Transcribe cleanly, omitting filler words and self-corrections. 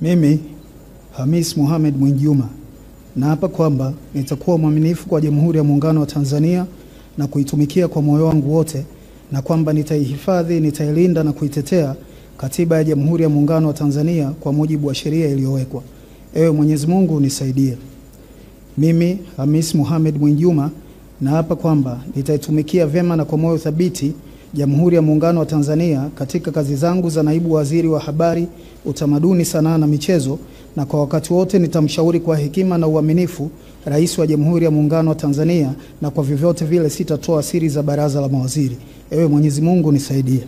Mimi Hamis Mohamed Mwinjuma naapa kwamba nitakuwa mwaminifu kwa Jamhuri ya Muungano wa Tanzania na kuitumikia kwa moyo wangu wote, na kwamba nitaihifadhi, nitailinda na kuitetea Katiba ya Jamhuri ya Muungano wa Tanzania kwa mujibu wa sheria iliyowekwa. Ewe Mwenyezi Mungu nisaidie. Mimi Hamis Mohamed Mwinjuma naapa kwamba nitaitumikia vyema na kwa moyo thabiti Jamhuri ya Muungano wa Tanzania katika kazi zangu za naibu waziri wa habari, utamaduni, sanaa na michezo, na kwa wakati wote nitamshauri kwa hekima na uaminifu Rais wa Jamhuri ya Muungano wa Tanzania, na kwa vyovyote vile sitatoa siri za baraza la mawaziri. Ewe Mwenyezi Mungu nisaidie.